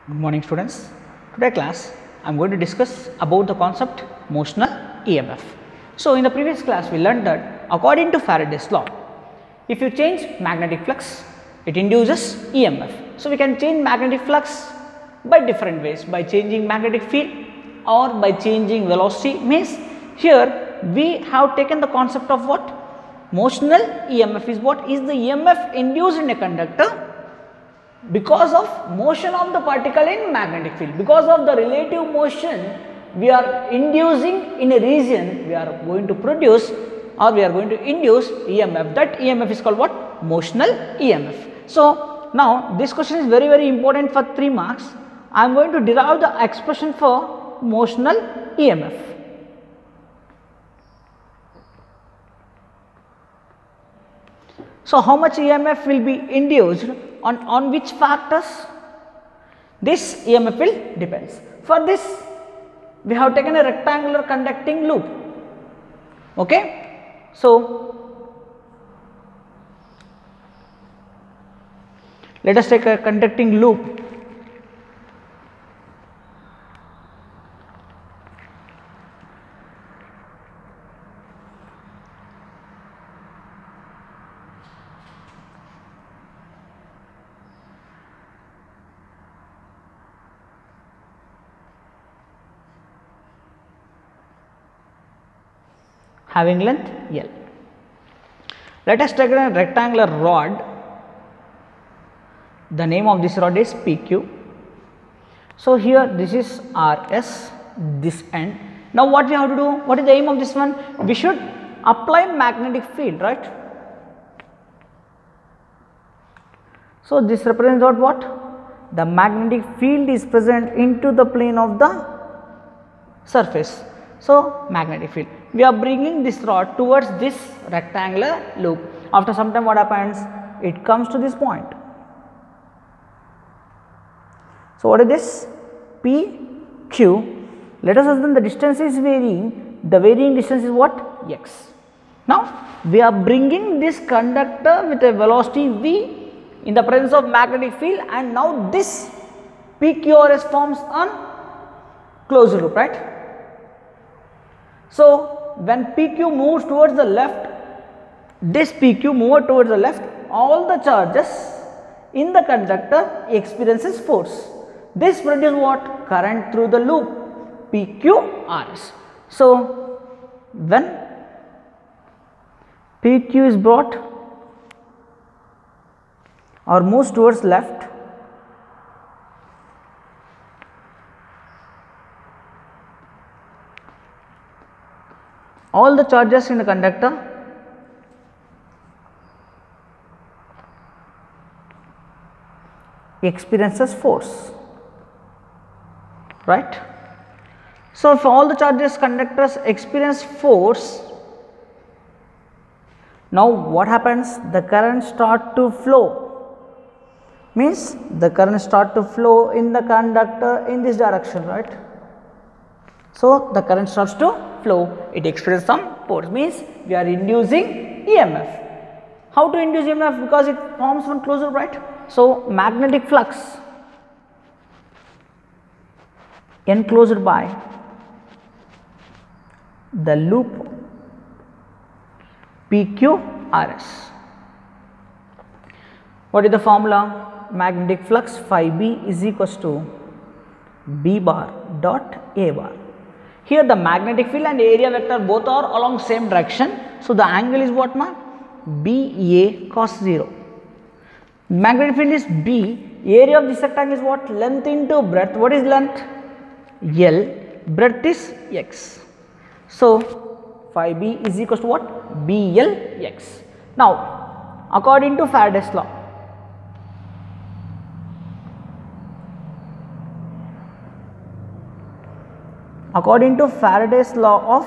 Good morning students. Today class I am going to discuss about the concept motional EMF. So in the previous class we learned that according to Faraday's law, if you change magnetic flux it induces EMF. So we can change magnetic flux by different ways, by changing magnetic field or by changing velocity. Means here we have taken the concept of what? Motional EMF is what? Is the EMF induced in a conductor because of motion of the particle in magnetic field. Because of the relative motion we are inducing in a region, we are going to produce or we are going to induce EMF. That EMF is called what? Motional EMF. So now this question is very important for 3 marks. I am going to derive the expression for motional EMF. So how much EMF will be induced on which factors? This EMF will depends. For this we have taken a rectangular conducting loop. Okay. So let us take a conducting loop. Having length L. Let us take a rectangular rod. The name of this rod is PQ. So here this is RS, this end. Now what we have to do? What is the aim of this one? We should apply magnetic field, right? So this represents what? The magnetic field is present into the plane of the surface. So magnetic field. We are bringing this rod towards this rectangular loop. After some time what happens? It comes to this point. So what is this? PQ. Let us assume the distance is varying. The varying distance is what? X. Now we are bringing this conductor with a velocity v in the presence of magnetic field, and now this PQRS forms an closed loop, right? So when PQ moves towards the left, this PQ moves towards the left, all the charges in the conductor experiences force. This produces what? Current through the loop, PQRS. So when PQ is brought or moves towards left, all the charges in the conductor experiences force, right? So if all the charges conductors experience force, now what happens? The current start to flow. Means the current start to flow in the conductor in this direction, right? So the current starts to flow, it experiences some force, means we are inducing EMF. How to induce EMF? Because it forms one closed loop, right? So magnetic flux enclosed by the loop PQRS. What is the formula? Magnetic flux phi B is equals to B bar dot A bar. Here the magnetic field and area vector both are along same direction. So the angle is what, ma? BA cos 0. Magnetic field is B. Area of this rectangle is what? Length into breadth. What is length? L. Breadth is X. So phi B is equals to what? BL X. Now according to Faraday's law, according to Faraday's law of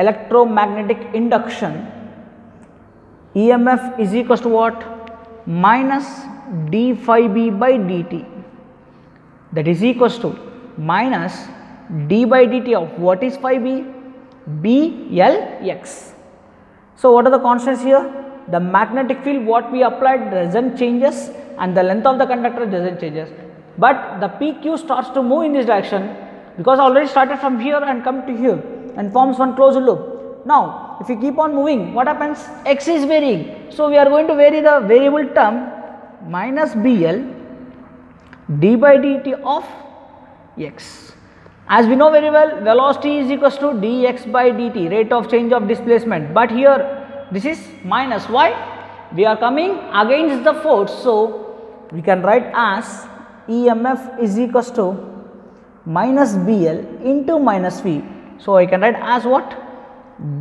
electromagnetic induction, EMF is equals to what? Minus d phi b by dt. That is equals to minus d by dt of what is phi b? BL x. So what are the constants here? The magnetic field what we applied doesn't changes, and the length of the conductor doesn't changes, but the PQ starts to move in this direction because already started from here and come to here and forms one closed loop. Now if you keep on moving, what happens? X is varying, so we are going to vary the variable term minus BL d by dt of x. As we know very well, velocity is equals to dx by dt, rate of change of displacement, but here this is minus. Why? We are coming against the force, so we can write as EMF is equals to minus BL into minus V. So I can write as what?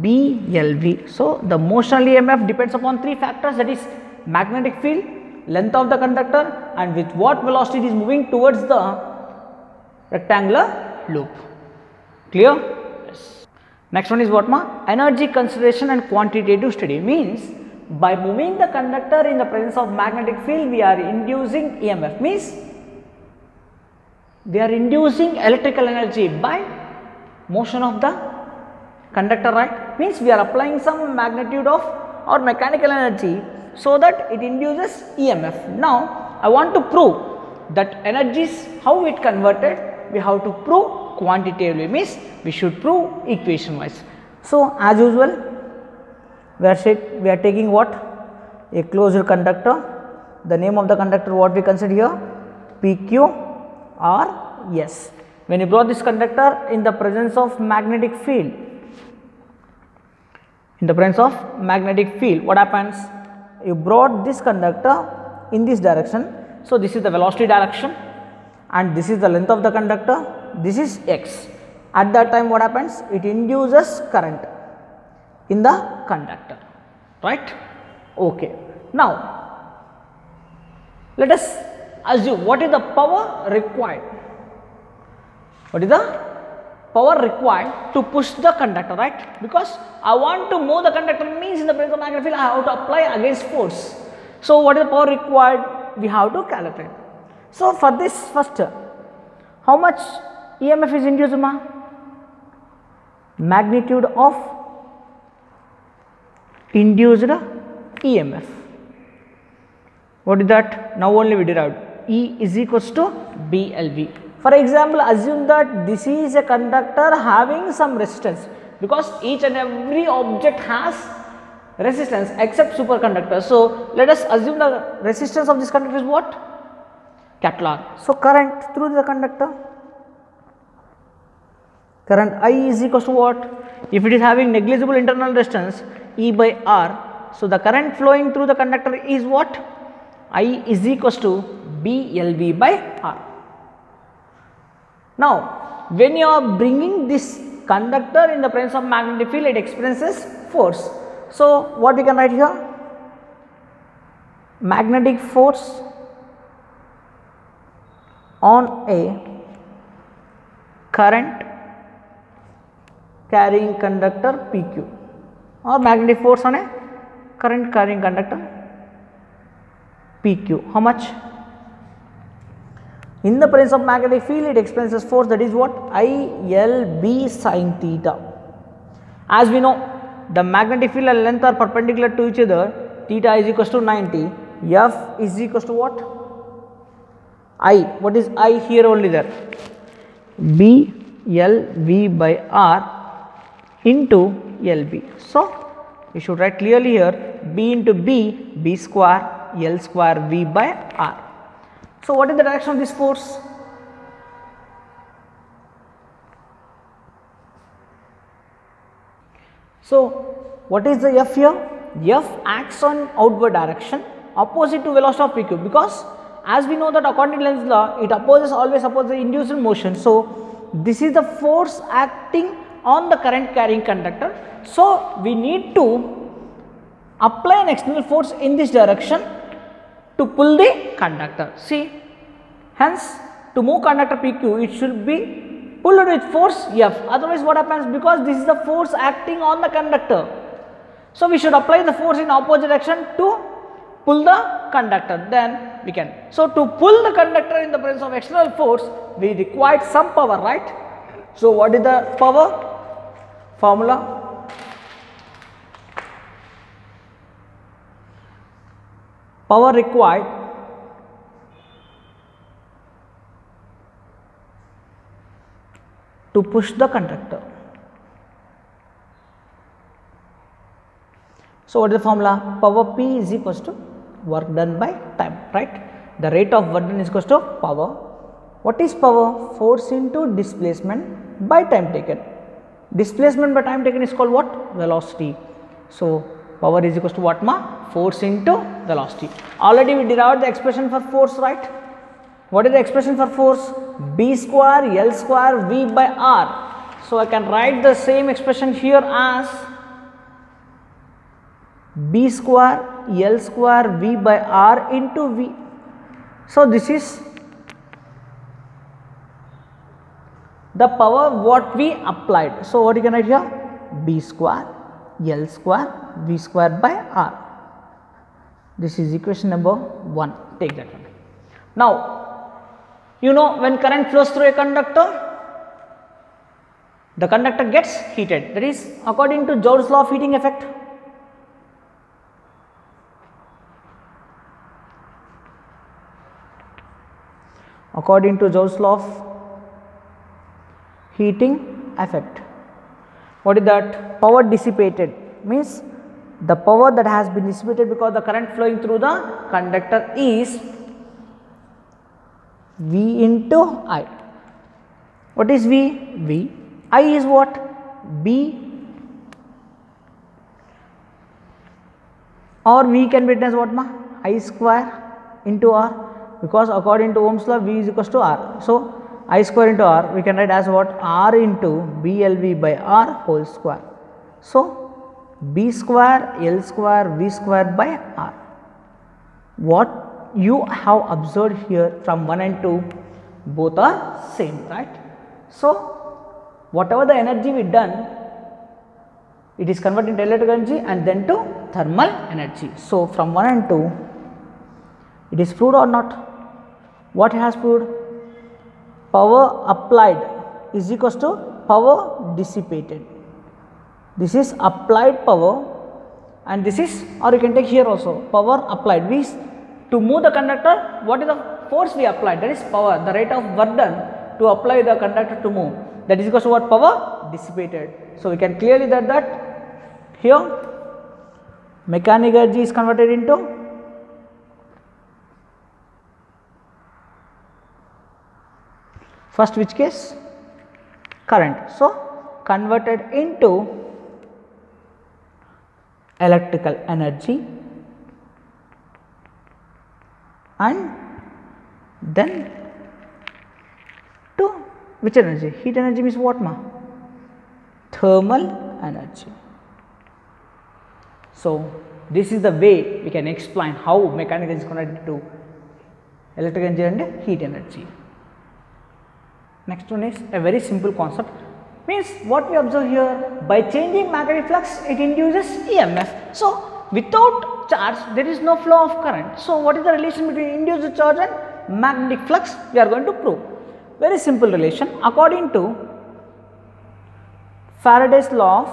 BLV. So the motional EMF depends upon three factors, that is magnetic field, length of the conductor, and with what velocity it is moving towards the rectangular loop. Clear? Yes. Next one is what ma? Energy consideration and quantitative study. Means by moving the conductor in the presence of magnetic field, we are inducing EMF. Means we are inducing electrical energy by motion of the conductor, right? Means we are applying some magnitude of or mechanical energy so that it induces EMF. Now I want to prove that energies, how it converted, we have to prove quantitatively, means we should prove equation wise. So as usual, we are taking what? A closed conductor. The name of the conductor what we consider here? PQ or S. When you brought this conductor in the presence of magnetic field, what happens? You brought this conductor in this direction. So this is the velocity direction and this is the length of the conductor, this is x. At that time what happens? It induces current in the conductor, right? Okay. Now let us assume what is the power required. What is the power required to push the conductor, right? Because I want to move the conductor, means in the presence of magnetic field I have to apply against force. So what is the power required? We have to calculate. So for this, first, how much EMF is induced ma? Magnitude of induced EMF. What is that? Now only we derived. E is equals to BLV. For example, assume that this is a conductor having some resistance, because each and every object has resistance except superconductor. So let us assume the resistance of this conductor is what? Capital R. So current through the conductor, current I is equals to what? If it is having negligible internal resistance, E by R. So the current flowing through the conductor is what? I is equals to BLV by R. Now when you are bringing this conductor in the presence of magnetic field, it experiences force. So what we can write here? Magnetic force on a current carrying conductor PQ, or magnetic force on a current carrying conductor PQ. How much? In the presence of magnetic field, it experiences force, that is what? ILB sin theta. As we know, the magnetic field and length are perpendicular to each other. Theta is equals to 90. F is equals to what? I. What is I here? Only there. BLV by R into LB. So you should write clearly here B into B square L square V by R. So what is the direction of this force? So what is the F here? F acts on outward direction opposite to velocity of PQ, because as we know that according to Lenz's law, it always opposes the induced motion. So this is the force acting on the current carrying conductor. So we need to apply an external force in this direction to pull the conductor. See, hence to move conductor PQ, it should be pulled with force F. Otherwise what happens? Because this is the force acting on the conductor, so we should apply the force in opposite direction to pull the conductor, then we can. So to pull the conductor in the presence of external force, we required some power, right? So what is the power formula? Power required to push the conductor. So, what is the formula? Power P is equals to work done by time, right? The rate of work done is equals to power. What is power? Force into displacement by time taken. Displacement by time taken is called what? Velocity. So, power is equals to what ma? Force into velocity. Already we derived the expression for force, right? What is the expression for force? B square L square V by R. So, I can write the same expression here as B square L square V by R into V. So, this is the power what we applied. So, what you can write here? B square L square V square by R. This is equation number 1. Take that one. Now, you know when current flows through a conductor, the conductor gets heated. That is according to Joule's law of heating effect. According to Joule's law of heating effect. What is that? Power dissipated means the power that has been dissipated because the current flowing through the conductor is V into I. What is V? V. I is what? B, or V can be written as what ma? I square into R, because according to Ohm's law V is equals to R. So, I square into R we can write as what? R into BLV by R whole square. So, B square L square V square by R. What you have observed here from 1 and 2 both are same, right? So, whatever the energy we done, it is converted into electrical energy and then to thermal energy. So, from 1 and 2 it is proved or not? What has proved? Power applied is equals to power dissipated. This is applied power and this is, or you can take here also, power applied means to move the conductor, what is the force we applied? That is power, the rate of work done to apply the conductor to move, that is equals to what? Power dissipated. So, we can clearly that here mechanical energy is converted into first which case? Current. So, converted into electrical energy and then to which energy? Heat energy means what ma? Thermal energy. So, this is the way we can explain how mechanical energy is connected to electrical energy and heat energy. Next one is a very simple concept, means what we observe here, by changing magnetic flux it induces EMF. So, without charge there is no flow of current. So, what is the relation between induced charge and magnetic flux? We are going to prove. Very simple relation. According to Faraday's law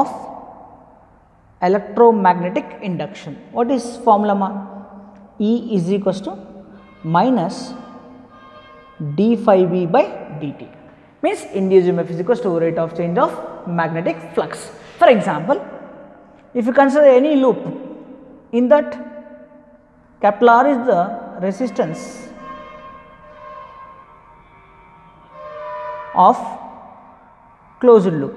of electromagnetic induction. What is formula ma? E is equals to minus d phi b by dt, means induced EMF is equals to rate of change of magnetic flux. For example, if you consider any loop, in that capital R is the resistance of closed loop.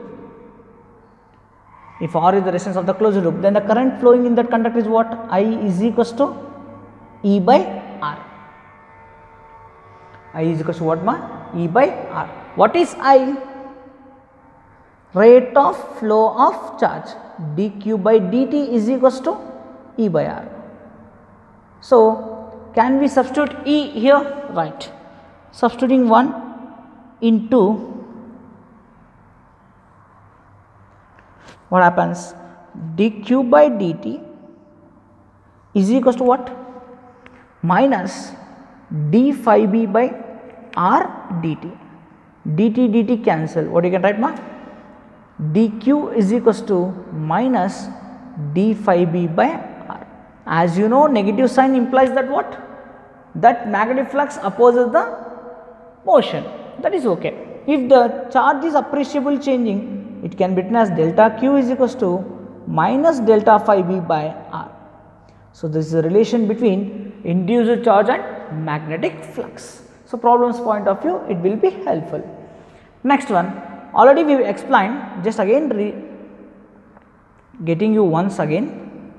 If R is the resistance of the closed loop, then the current flowing in that conductor is what? I is equals to E by R. I is equals to what ma? E by R. What is I? Rate of flow of charge. dq by dt is equals to E by R. So, can we substitute E here? Right. Substituting 1 into, what happens? dq by dt is equals to what? Minus d phi b by r dt. dt cancel. What you can write ma? dq is equals to minus d phi b by r. As you know, negative sign implies that what? that magnetic flux opposes the motion, that is okay. If the charge is appreciably changing, it can be written as delta q is equals to minus delta phi b by r. So, this is a relation between induced charge and magnetic flux. So, problems point of view, it will be helpful. Next one, already we explained, just again getting you once again,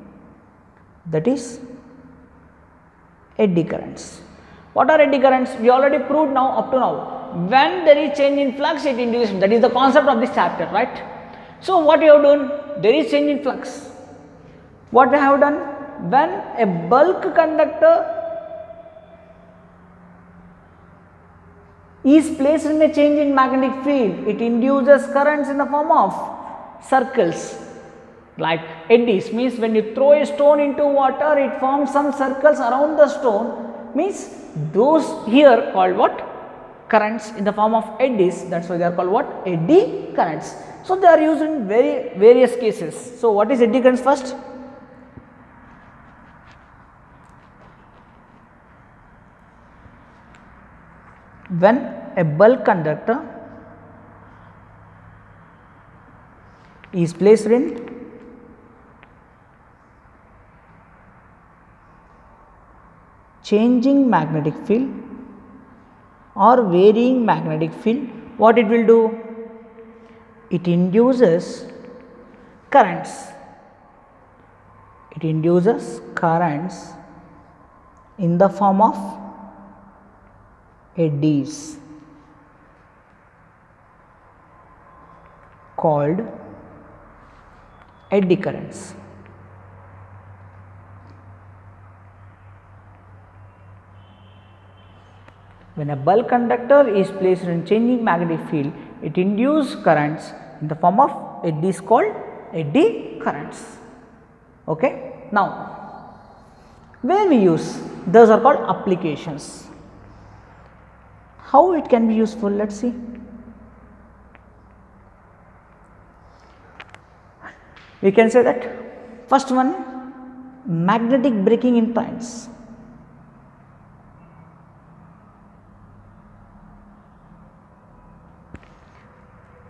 that is eddy currents. What are eddy currents? We already proved now up to now. When there is change in flux, it induces, that is the concept of this chapter, right? So, what we have done? There is change in flux. What we have done? When a bulk conductor is placed in a change in magnetic field, it induces currents in the form of circles like eddies. Means when you throw a stone into water, it forms some circles around the stone, means those here called what? Currents in the form of eddies, that is why they are called what? Eddy currents. So, they are used in various cases. So, what is eddy currents first? When a bulk conductor is placed in changing magnetic field or varying magnetic field, what it will do? It induces currents. It induces currents in the form of eddies called eddy currents. When a bulk conductor is placed in changing magnetic field, it induces currents in the form of eddies called eddy currents. Okay. Now, where we use, those are called applications. How it can be useful? Let us see. We can say that first one, magnetic braking in trains.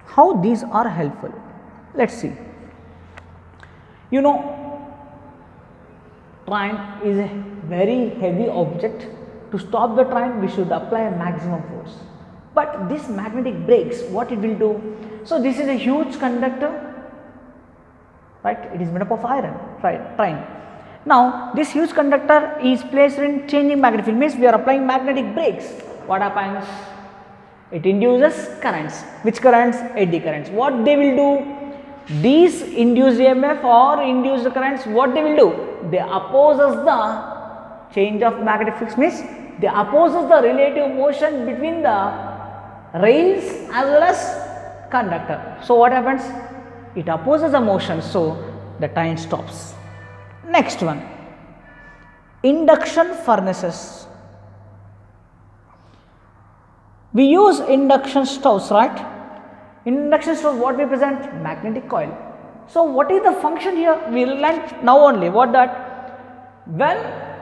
How these are helpful? Let us see. You know, train is a very heavy object. To stop the train, we should apply a maximum force. But this magnetic brakes, what it will do? So, this is a huge conductor, right? It is made up of iron, right? Train. Now, this huge conductor is placed in changing magnetic field, means we are applying magnetic brakes. What happens? It induces currents. Which currents? Eddy currents. What they will do? These induced EMF or induced currents, what they will do? They opposes the change of magnetic flux, means they opposes the relative motion between the rails as well as conductor. So, what happens? It opposes the motion, so the train stops. Next one, induction furnaces. We use induction stoves, right? In induction stove, what we present? Magnetic coil. So, what is the function here? We will learn now only. What that? When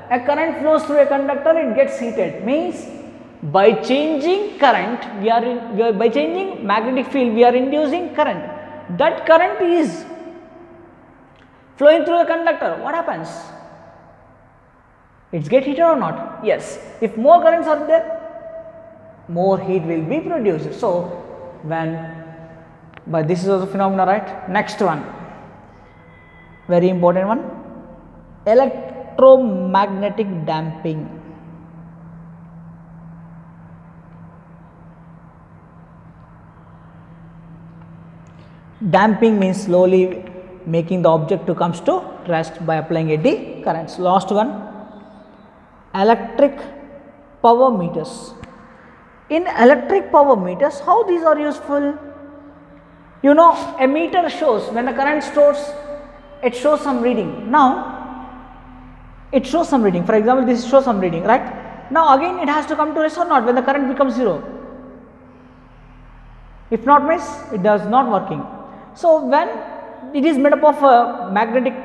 a current flows through a conductor, it gets heated. Means by changing current, by changing magnetic field, we are inducing current. That current is flowing through a conductor. What happens? It gets heated or not? Yes. If more currents are there, more heat will be produced. So, but this is also phenomena, right? Next one, very important one, electromagnetic damping. Damping means slowly making the object to comes to rest by applying eddy currents. Last one, electric power meters. In electric power meters, how these are useful? You know, a meter shows when the current stores, it shows some reading. Now, it shows some reading. For example, this shows some reading, right? Now, again it has to come to rest or not when the current becomes 0. If not, means it does not working. So, when it is made up of a magnetic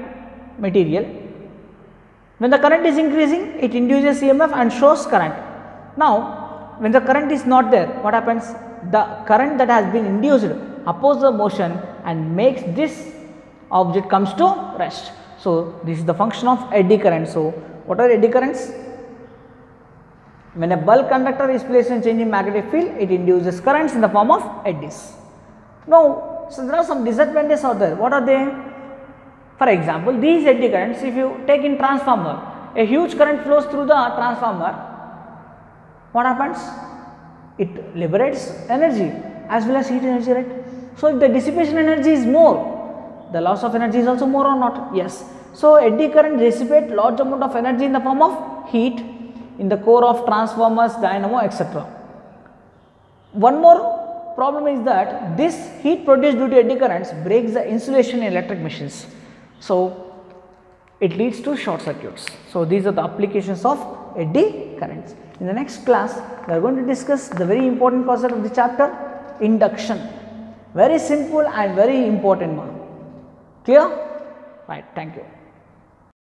material, When the current is increasing, it induces EMF and shows current. Now, when the current is not there, what happens? The current that has been induced opposes the motion and makes this object comes to rest. So, this is the function of eddy current. So, what are eddy currents? When a bulk conductor is placed in changing magnetic field, it induces currents in the form of eddies. Now, so there are some disadvantages out there. What are they? For example, these eddy currents, if you take in transformer, a huge current flows through the transformer, what happens? It liberates energy as well as heat energy, right? So, if the dissipation energy is more, the loss of energy is also more or not? Yes. So, eddy current dissipate large amount of energy in the form of heat in the core of transformers, dynamo, etc. One more problem is that this heat produced due to eddy currents breaks the insulation in electric machines. So, it leads to short circuits. So, these are the applications of eddy currents. In the next class, we are going to discuss the very important concept of the chapter, induction. Very simple and very important one. Clear? Right, thank you.